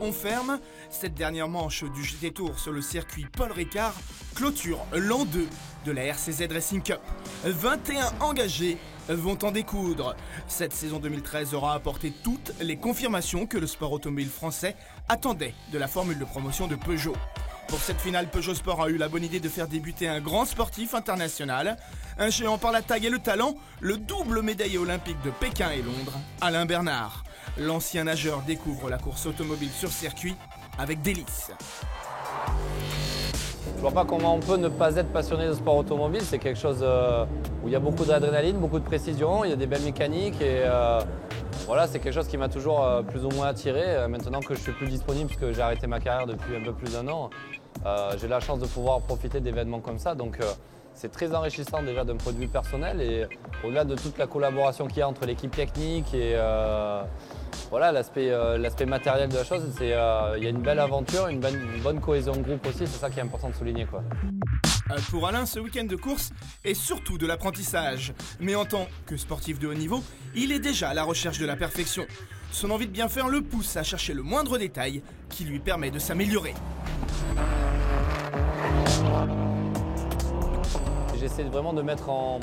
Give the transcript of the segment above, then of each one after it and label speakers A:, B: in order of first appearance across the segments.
A: on ferme. Cette dernière manche du GT Tour sur le circuit Paul Ricard clôture l'an 2 de la RCZ Racing Cup. 21 engagés vont en découdre. Cette saison 2013 aura apporté toutes les confirmations que le sport automobile français attendait de la formule de promotion de Peugeot. Pour cette finale, Peugeot Sport a eu la bonne idée de faire débuter un grand sportif international, un géant par la taille et le talent, le double médaillé olympique de Pékin et Londres, Alain Bernard. L'ancien nageur découvre la course automobile sur circuit avec délice.
B: Je vois pas comment on peut ne pas être passionné de sport automobile. C'est quelque chose où il y a beaucoup d'adrénaline, beaucoup de précision, il y a des belles mécaniques et voilà, c'est quelque chose qui m'a toujours plus ou moins attiré. Maintenant que je suis plus disponible parce que j'ai arrêté ma carrière depuis un peu plus d'1 an, j'ai la chance de pouvoir profiter d'événements comme ça. Donc c'est très enrichissant déjà d'un point de vue personnel et au-delà de toute la collaboration qu'il y a entre l'équipe technique et voilà, l'aspect matériel de la chose, il y a une belle aventure, une bonne cohésion de groupe aussi, c'est ça qui est important de souligner, quoi.
A: Pour Alain, ce week-end de course est surtout de l'apprentissage. Mais en tant que sportif de haut niveau, il est déjà à la recherche de la perfection. Son envie de bien faire le pousse à chercher le moindre détail qui lui permet de s'améliorer.
B: J'essaie vraiment de mettre en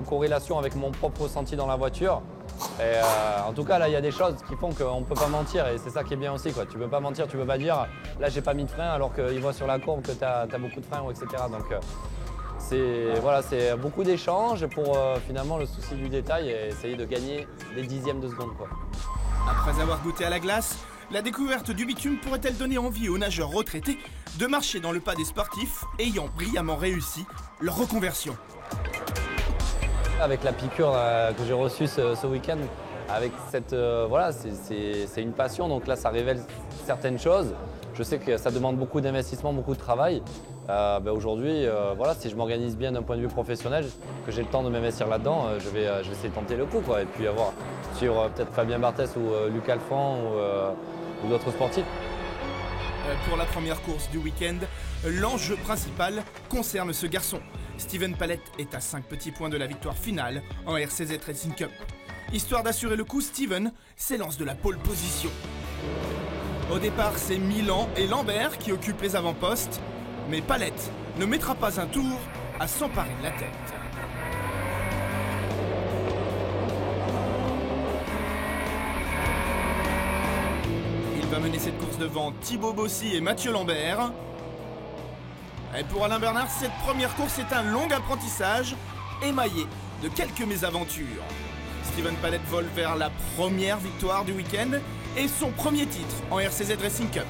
B: corrélation avec mon propre ressenti dans la voiture. Et en tout cas, là, il y a des choses qui font qu'on ne peut pas mentir et c'est ça qui est bien aussi, quoi. Tu ne peux pas mentir, tu ne peux pas dire là, j'ai pas mis de frein alors qu'il voit sur la courbe que tu as beaucoup de freins, etc. Donc, c'est beaucoup d'échanges pour finalement le souci du détail et essayer de gagner des dixièmes de seconde, quoi.
A: Après avoir goûté à la glace, la découverte du bitume pourrait-elle donner envie aux nageurs retraités de marcher dans le pas des sportifs ayant brillamment réussi leur reconversion?
B: Avec la piqûre que j'ai reçue ce week-end, avec cette c'est une passion, donc là ça révèle certaines choses. Je sais que ça demande beaucoup d'investissement, beaucoup de travail. Aujourd'hui, si je m'organise bien d'un point de vue professionnel, que j'ai le temps de m'investir là-dedans, je vais essayer de tenter le coup, quoi. Et puis avoir sur peut-être Fabien Barthès ou Luc Alphand ou d'autres sportifs.
A: Pour la première course du week-end, l'enjeu principal concerne ce garçon. Steven Palette est à 5 petits points de la victoire finale en RCZ Racing Cup. Histoire d'assurer le coup, Steven s'élance de la pole position. Au départ, c'est Milan et Lambert qui occupent les avant-postes, mais Palette ne mettra pas un tour à s'emparer de la tête. Il va mener cette course devant Thibaut Bossy et Mathieu Lambert. Et pour Alain Bernard, cette première course est un long apprentissage émaillé de quelques mésaventures. Steven Palette vole vers la première victoire du week-end et son premier titre en RCZ Racing Cup.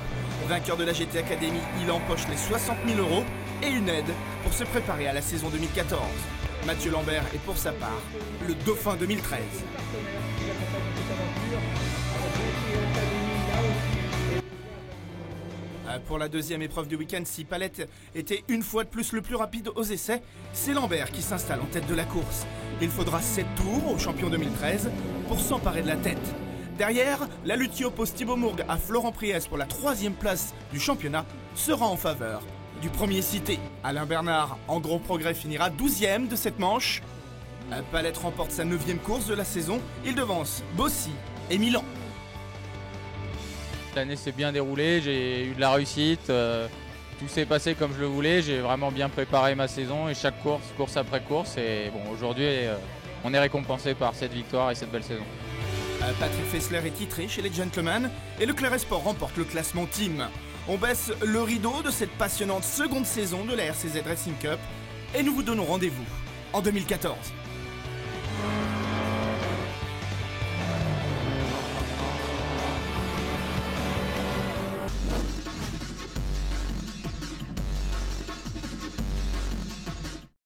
A: Vainqueur de la GT Academy, il empoche les 60 000 € et une aide pour se préparer à la saison 2014. Mathieu Lambert est pour sa part le dauphin 2013. Pour la deuxième épreuve du week-end, si Palette était une fois de plus le plus rapide aux essais, c'est Lambert qui s'installe en tête de la course. Il faudra 7 tours au champion 2013 pour s'emparer de la tête. Derrière, la lutte qui oppose Thibaut Mourgue à Florent Priès pour la 3e place du championnat sera en faveur du premier cité. Alain Bernard, en gros progrès, finira 12e de cette manche. Palette remporte sa 9e course de la saison. Il devance Bossy et Milan.
C: L'année s'est bien déroulée, j'ai eu de la réussite, tout s'est passé comme je le voulais, j'ai vraiment bien préparé ma saison et chaque course après course. Et bon, aujourd'hui, on est récompensé par cette victoire et cette belle saison.
A: Patrick Fessler est titré chez les Gentlemen et Leclerc et Sport remporte le classement team. On baisse le rideau de cette passionnante seconde saison de la RCZ Racing Cup et nous vous donnons rendez-vous en 2014.